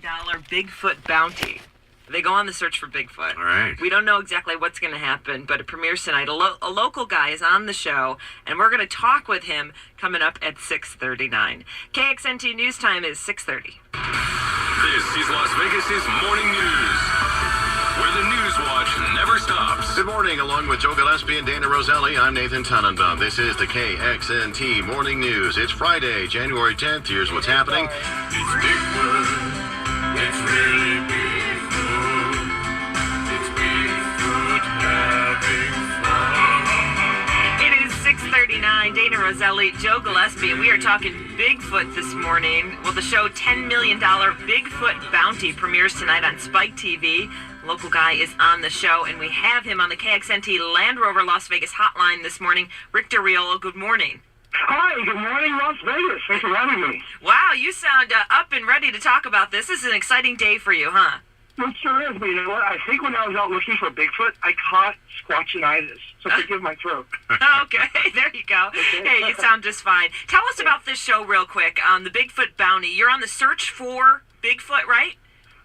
$10 million Bigfoot bounty. They go on the search for Bigfoot. All right. We don't know exactly what's going to happen, but it premieres tonight. A local guy is on the show, and we're going to talk with him coming up at 6:39. KXNT News Time is 6:30. This is Las Vegas's morning news, where the news watch never stops. Good morning, along with Joe Gillespie and Dana Roselli. I'm Nathan Tannenbaum. This is the KXNT Morning News. It's Friday, January 10th. Here's what's happening. It's Bigfoot. It's really Bigfoot. It's Bigfoot having fun. It is 6:39. Dana Roselli, Joe Gillespie, and we are talking Bigfoot this morning. Well, the show $10 million Bigfoot Bounty premieres tonight on Spike TV. Local guy is on the show, and we have him on the KXNT Land Rover Las Vegas hotline this morning. Rictor, good morning. Hi, good morning, Las Vegas. Thanks for having me. Wow, you sound up and ready to talk about this. This is an exciting day for you, huh? It sure is, but you know what? I think when I was out looking for Bigfoot, I caught squatchinitis, so forgive my throat. Okay, there you go. Hey, you sound just fine. Tell us about this show real quick, the Bigfoot Bounty. You're on the search for Bigfoot, right?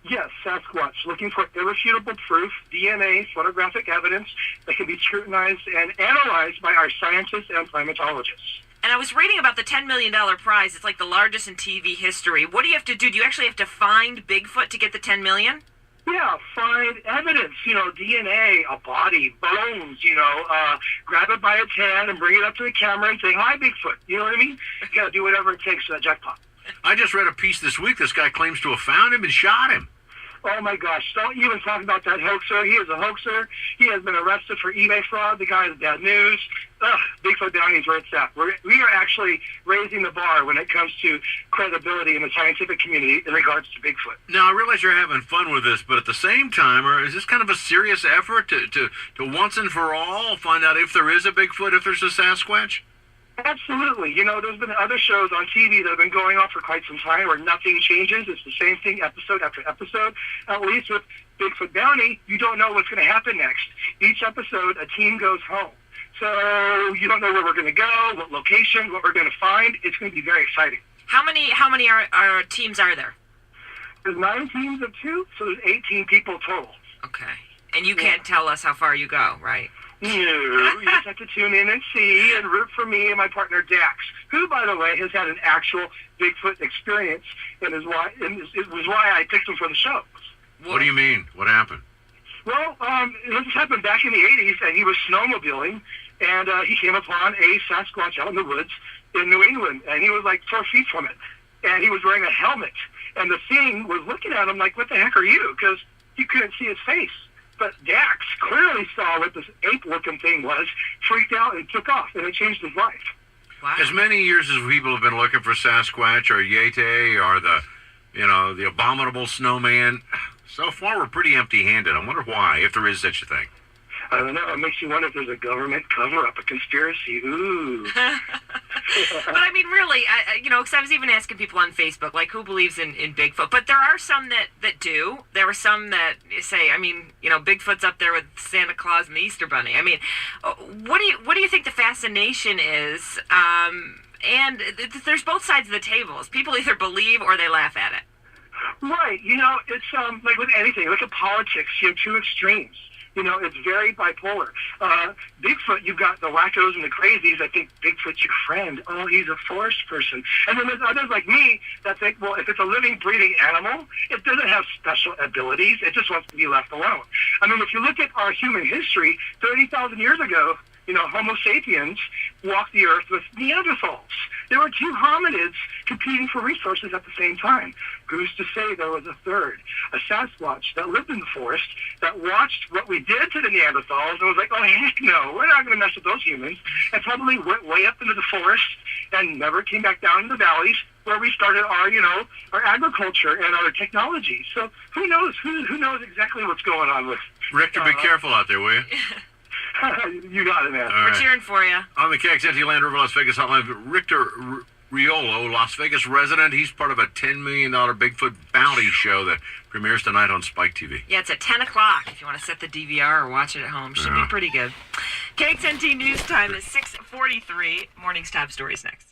Yes, Sasquatch, looking for irrefutable proof, DNA, photographic evidence that can be scrutinized and analyzed by our scientists and primatologists. And I was reading about the $10 million prize. It's like the largest in TV history. What do you have to do? Do you actually have to find Bigfoot to get the $10 million? Yeah, find evidence, DNA, a body, bones, grab it by its hand and bring it up to the camera and say, hi, Bigfoot. You know what I mean? You got to do whatever it takes for that jackpot. I just read a piece this week. This guy claims to have found him and shot him. Oh, my gosh. Don't even talk about that hoaxer. He is a hoaxer. He has been arrested for eBay fraud. The guy is bad news. Bigfoot Bounty is where it's at. We are actually raising the bar when it comes to credibility in the scientific community in regards to Bigfoot. Now, I realize you're having fun with this, but at the same time, is this kind of a serious effort to once and for all find out if there is a Bigfoot, if there's a Sasquatch? Absolutely. There's been other shows on TV that have been going on for quite some time where nothing changes. It's the same thing episode after episode. At least with Bigfoot Bounty, you don't know what's going to happen next. Each episode, a team goes home. So you don't know where we're going to go, what location, what we're going to find. It's going to be very exciting. How many teams are there? There's 9 teams of 2, so there's 18 people total. Okay. And you can't tell us how far you go, right? No, you just have to tune in and see and root for me and my partner Dax, who, by the way, has had an actual Bigfoot experience, and it was why I picked him for the show. What do you mean? What happened? Well, this happened back in the 80s, and he was snowmobiling, and he came upon a Sasquatch out in the woods in New England, and he was like 4 feet from it, and he was wearing a helmet, and the thing was looking at him like, what the heck are you? Because he couldn't see his face. But Dax clearly saw what this ape-looking thing was, freaked out, and took off, and it changed his life. Wow. As many years as people have been looking for Sasquatch or Yeti or the abominable snowman, so far we're pretty empty-handed. I wonder why, if there is such a thing. I don't know. It makes you wonder if there's a government cover-up, a conspiracy. Ooh. But I mean, really, because I was even asking people on Facebook, like, who believes in Bigfoot? But there are some that do. There are some that say, Bigfoot's up there with Santa Claus and the Easter Bunny. I mean, what do you think the fascination is? And there's both sides of the tables. People either believe or they laugh at it. Right. It's like with anything. Look at politics. You have 2 extremes. It's very bipolar. Bigfoot, you've got the wackos and the crazies that think Bigfoot's your friend. Oh, he's a forest person. And then there's others like me that think, well, if it's a living, breathing animal, it doesn't have special abilities. It just wants to be left alone. I mean, if you look at our human history, 30,000 years ago, Homo sapiens walked the earth with Neanderthals. There were 2 hominids competing for resources at the same time. Who's to say there was a third, a Sasquatch that lived in the forest, that watched what we did to the Neanderthals and was like, oh, heck no, we're not going to mess with those humans, and probably went way up into the forest and never came back down in the valleys where we started our agriculture and our technology. So who knows? Who knows exactly what's going on with... Rictor, be careful out there, will you? You got it, man. We're cheering for you. On the KXNT Land Rover Las Vegas hotline, Rictor Las Vegas resident. He's part of a $10 million Bigfoot bounty show that premieres tonight on Spike TV. Yeah, it's at 10 o'clock if you want to set the DVR or watch it at home. Should be pretty good. KXNT News Time is 6:43. Morning's top stories next.